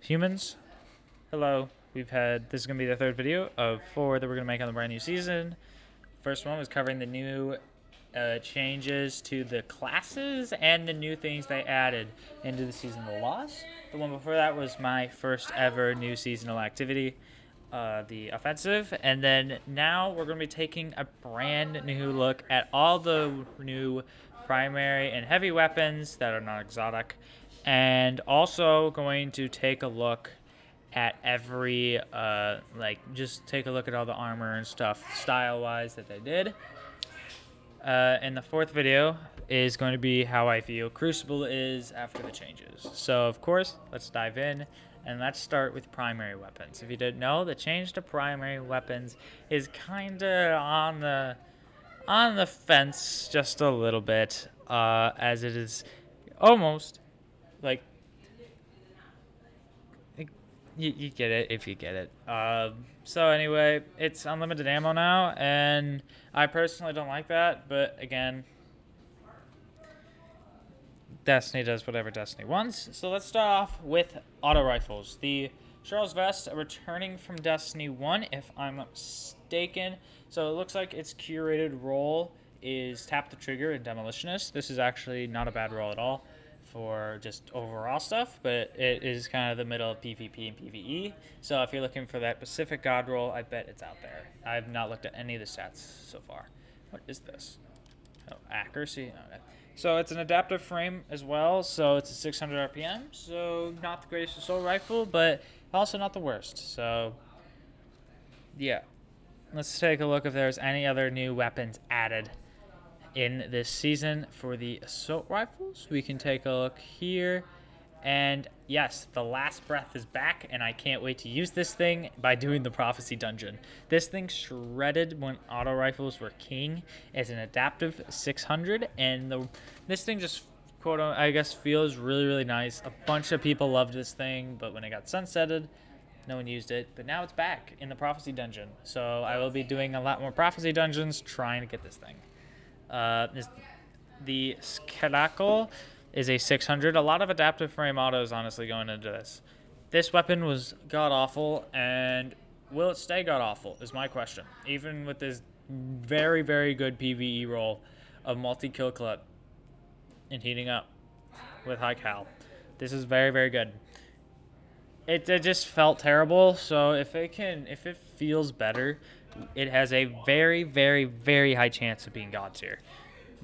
Humans, hello. This is going to be the third video of 4 that we're going to make on the brand new season. First one was covering the new changes to the classes and the new things they added into the seasonal loss. The one before that was my first ever new seasonal activity, the offensive. And then now we're going to be taking a brand new look at all the new primary and heavy weapons that are not exotic. And also going to take a look at every just take a look at all the armor and stuff style wise that they did. And the fourth video is going to be how I feel Crucible is after the changes. So of course, let's dive in and let's start with primary weapons. If you didn't know, the change to primary weapons is kind of on the fence just a little bit, as it is almost like you get it if you get it. So anyway, it's unlimited ammo now, and I personally don't like that. But again, Destiny does whatever Destiny wants. So let's start off with auto rifles. The Charles Vest are returning from Destiny 1, if I'm not mistaken. So it looks like its curated role is tap the trigger and demolitionist. This is actually not a bad role at all for just overall stuff, but it is kind of the middle of PvP and PvE. So if you're looking for that Pacific God role, I bet it's out there. I've not looked at any of the stats so far. What is this? Oh, accuracy. Okay. So it's an adaptive frame as well. So it's a 600 RPM. So not the greatest assault rifle, but also not the worst. So yeah, let's take a look if there's any other new weapons added in this season for the assault rifles. We can take a look here, and yes, the last breath is back, and I can't wait to use this thing by doing the prophecy dungeon. This thing shredded when auto rifles were king as an adaptive 600, and this thing just quote I guess feels really nice. A bunch of people loved this thing, but when it got sunsetted, no one used it. But now it's back in the prophecy dungeon, so I will be doing a lot more prophecy dungeons trying to get this thing. The Skadakel is a 600. A lot of adaptive frame autos, honestly, going into this. This weapon was god-awful, and will it stay god-awful is my question. Even with this very good PvE role of multi-kill clip and heating up with high cal. This is very good. It just felt terrible, so if it feels better, it has a very high chance of being god tier,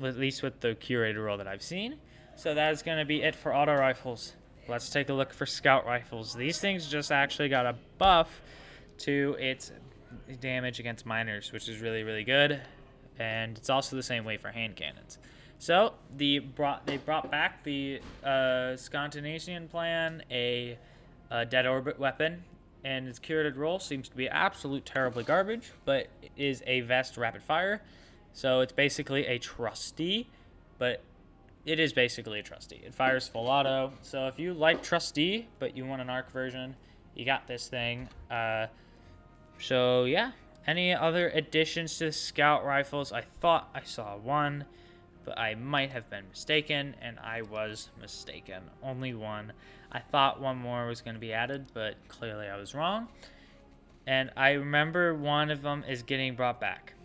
at least with the curated role that I've seen. So that is going to be it for auto rifles. Let's take a look for scout rifles. These things just actually got a buff to its damage against miners, which is really good, and it's also the same way for hand cannons. So they brought back the Scontination plan, a dead orbit weapon, and its curated role seems to be absolute terribly garbage, but it is a vest rapid fire. So it's basically a trusty, but it is basically a trusty. It fires full auto. So if you like trusty, but you want an arc version, you got this thing. So yeah, any other additions to scout rifles? I thought I saw one, but I might have been mistaken, and I was mistaken. Only one. I thought one more was going to be added, but clearly I was wrong. And I remember one of them is getting brought back.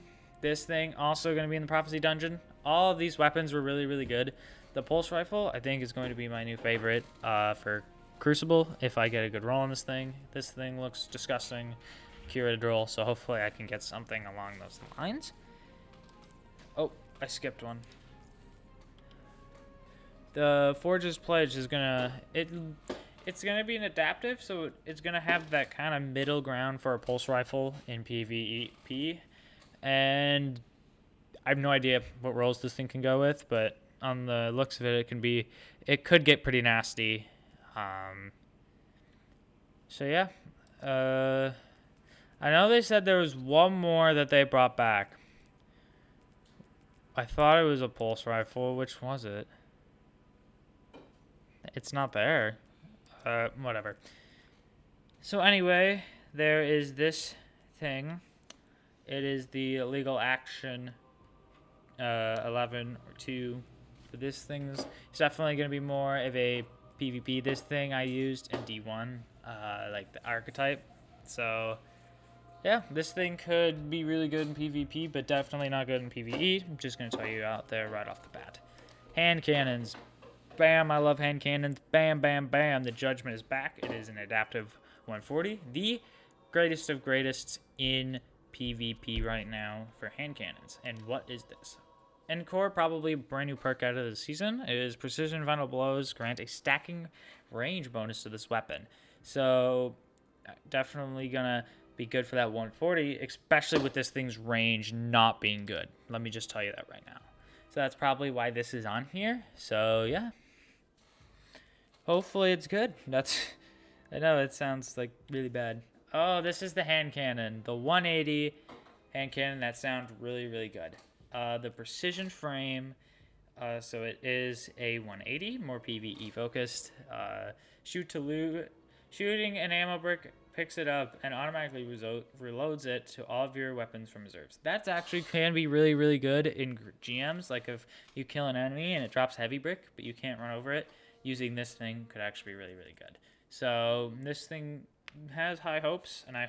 This thing also going to be in the prophecy dungeon. All of these weapons were really good. The pulse rifle, I think, is going to be my new favorite for Crucible if I get a good roll on this thing. This thing looks disgusting. Curated roll, so hopefully I can get something along those lines. Oh, I skipped one. The Forge's Pledge is it's gonna be an adaptive, so it's gonna have that kind of middle ground for a pulse rifle in PvP, and I have no idea what roles this thing can go with, but on the looks of it, it could get pretty nasty. So yeah, I know they said there was one more that they brought back. I thought it was a pulse rifle. Which was it? It's not there. Whatever. So anyway, there is this thing. It is the legal action 11 or 2. But this thing's definitely going to be more of a PvP. This thing I used in D1, like the archetype. So yeah, this thing could be really good in PvP, but definitely not good in PvE. I'm just going to tell you out there right off the bat. Hand cannons. Bam, I love hand cannons. Bam, bam, bam. The Judgment is back. It is an adaptive 140. The greatest of greatest in PvP right now for hand cannons. And what is this? Encore, probably a brand new perk out of the season, is Precision Final Blows grant a stacking range bonus to this weapon. So definitely going to be good for that 140, especially with this thing's range not being good. Let me just tell you that right now. So that's probably why this is on here. So yeah, hopefully it's good. I know it sounds like really bad. Oh, this is the hand cannon, the 180 hand cannon. That sounds really, really good. The precision frame. So it is a 180, more PvE focused. Shooting an ammo brick picks it up and automatically reloads it to all of your weapons from reserves. That's actually can be really, really good in GMs. Like if you kill an enemy and it drops heavy brick, but you can't run over it, using this thing could actually be really, really good. So this thing has high hopes, and I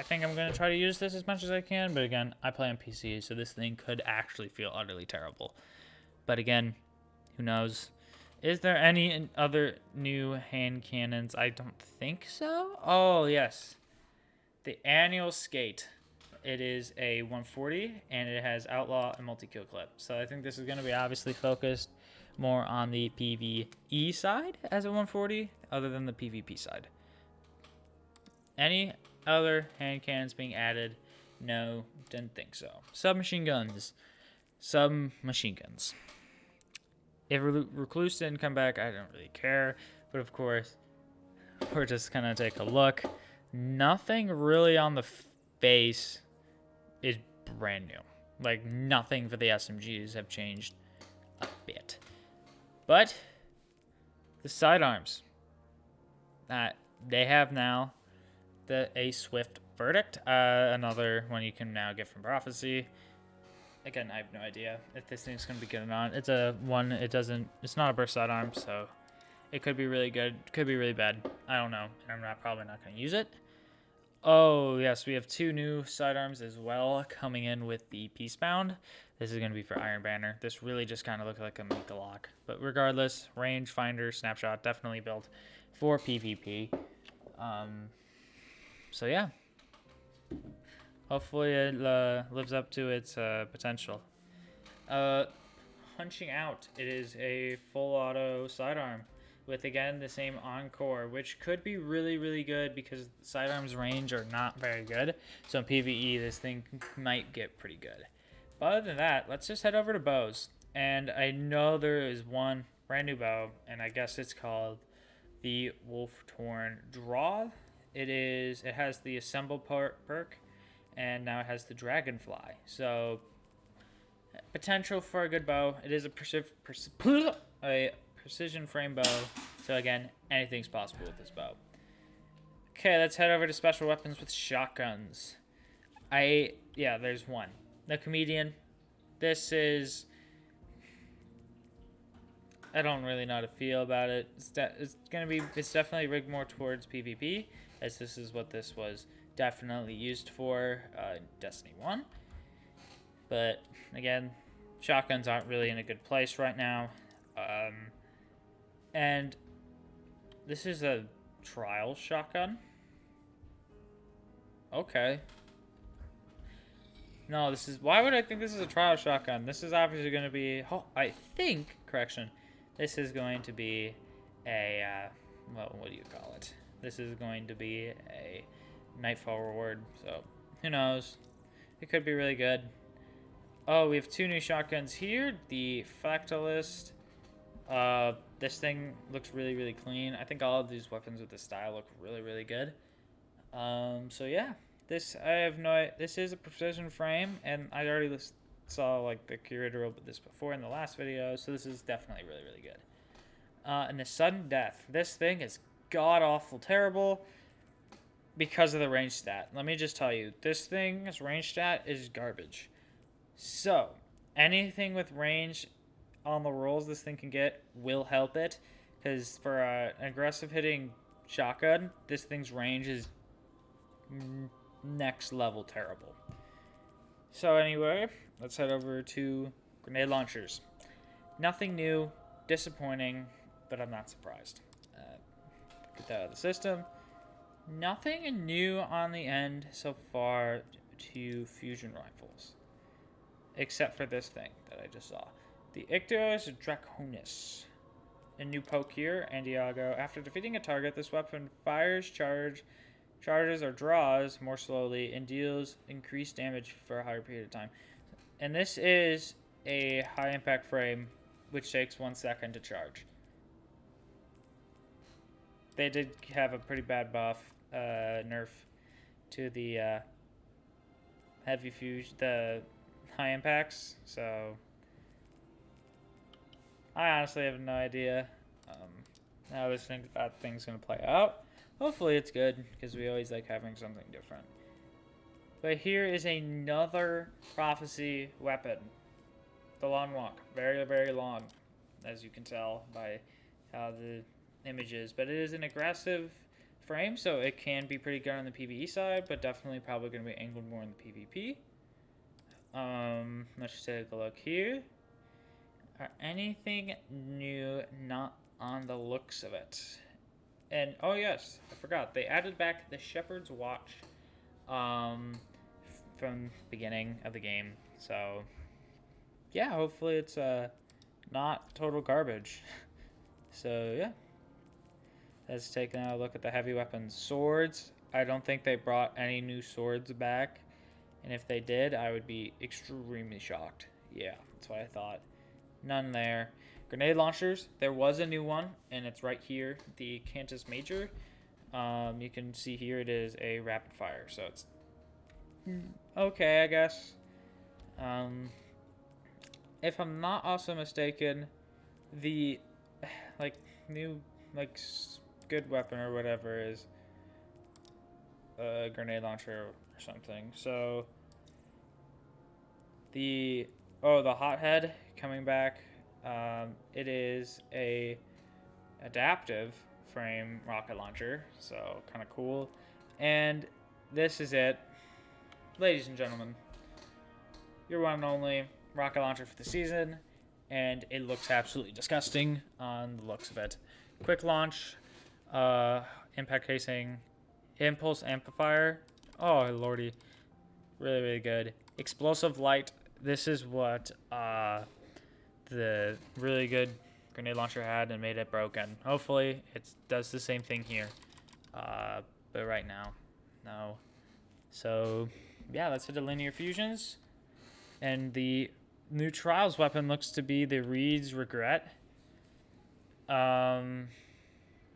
think I'm going to try to use this as much as I can. But again, I play on PC, so this thing could actually feel utterly terrible. But again, who knows? Is there any other new hand cannons? I don't think so. Oh, yes. The Annual Skate. It is a 140, and it has Outlaw and Multi-Kill Clip. So I think this is going to be obviously focused more on the PvE side as a 140, other than the PvP side. Any other hand cannons being added? No, didn't think so. Submachine Guns. Submachine Guns. If Recluse didn't come back, I don't really care. But of course, we're just going to take a look. Nothing really on the face is brand new. Like, nothing for the SMGs have changed a bit. But the sidearms. They have now a Swift Verdict. Another one you can now get from Prophecy. Again, I have no idea if this thing's going to be good or not. It's it's not a burst sidearm, so it could be really good. Could be really bad. I don't know. And I'm probably not going to use it. Oh, yes, we have 2 new sidearms as well coming in with the Peacebound. This is going to be for Iron Banner. This really just kind of looks like a Mika lock. But regardless, rangefinder, snapshot, definitely built for PvP. So yeah. Hopefully it lives up to its potential. Punching Out. It is a full auto sidearm with, again, the same Encore, which could be really, really good because sidearms range are not very good. So in PvE, this thing might get pretty good. But other than that, let's just head over to bows. And I know there is one brand new bow, and I guess it's called the Wolf Torn Draw. It has the Assemble perk, and now it has the Dragonfly. So potential for a good bow. It is a precision frame bow. So again, anything's possible with this bow. Okay, let's head over to special weapons with shotguns. There's one. The Comedian. This is... I don't really know how to feel about it. It's definitely rigged more towards PvP, as this is what this was definitely used for in Destiny 1. But again, shotguns aren't really in a good place right now. And this is a trial shotgun. Okay. No, why would I think this is a trial shotgun? This is obviously going to be, this is going to be a, what do you call it? This is going to be a Nightfall reward, so who knows? It could be really good. Oh, we have 2 new shotguns here. The Fractalist. This thing looks really, really clean. I think all of these weapons with this style look really, really good. So yeah, this is a precision frame, and I already saw like the curator open this before in the last video, so this is definitely really, really good. And the sudden death. This thing is god awful terrible because of the range stat. Let me just tell you, this thing's range stat is garbage. So anything with range on the rolls this thing can get will help it. Because for an aggressive hitting shotgun, this thing's range is next level terrible. So anyway, let's head over to grenade launchers. Nothing new, disappointing, but I'm not surprised. Get that out of the system. Nothing new on the end so far to fusion rifles. Except for this thing that I just saw. The Ictus Draconis. A new poke here, Andiago. After defeating a target, this weapon fires charges or draws more slowly and deals increased damage for a higher period of time. And this is a high impact frame, which takes 1 second to charge. They did have a pretty bad buff, nerf to the heavy fusion, the high impacts. So I honestly have no idea how this thing's gonna play out. Hopefully it's good, because we always like having something different. But here is another prophecy weapon. The long walk. Very, very long, as you can tell by how the image is. But it is an aggressive frame, so it can be pretty good on the PvE side, but definitely probably going to be angled more in the PvP. Let's just take a look here. Anything new? Not on the looks of it. And, oh yes, I forgot. They added back the Shepherd's Watch from the beginning of the game. So, yeah, hopefully it's not total garbage. So, yeah. Let's take a look at the heavy weapons. Swords. I don't think they brought any new swords back. And if they did, I would be extremely shocked. Yeah, that's what I thought. None there. Grenade launchers. There was a new one, and it's right here. The Cantus Major. You can see here it is a rapid fire. So it's okay, I guess. If I'm not also mistaken, the new good weapon or whatever is a grenade launcher or something. So the hothead coming back. It is a adaptive frame rocket launcher, so kind of cool. And this is it, ladies and gentlemen. Your one and only rocket launcher for the season, and it looks absolutely disgusting on the looks of it. Quick launch, impact casing, impulse amplifier. Oh lordy, really, really good. Explosive light. This is what the really good grenade launcher had and made it broken. Hopefully it does the same thing here, but right now, no. So yeah, let's hit the linear fusions. And the new Trials weapon looks to be the Reed's Regret. It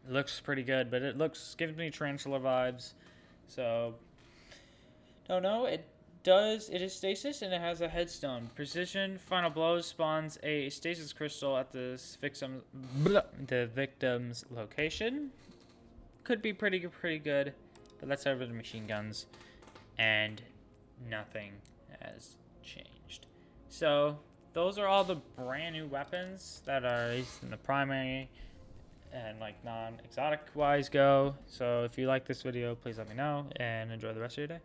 looks pretty good, but it gives me Tarantula vibes. So, don't know. It is stasis, and it has a headstone. Precision Final Blows spawns a stasis crystal at the victim's location. Could be pretty good, but let's head over to machine guns, and nothing has changed. So those are all the brand new weapons that are in the primary and non-exotic wise go. So if you like this video, please let me know and enjoy the rest of your day.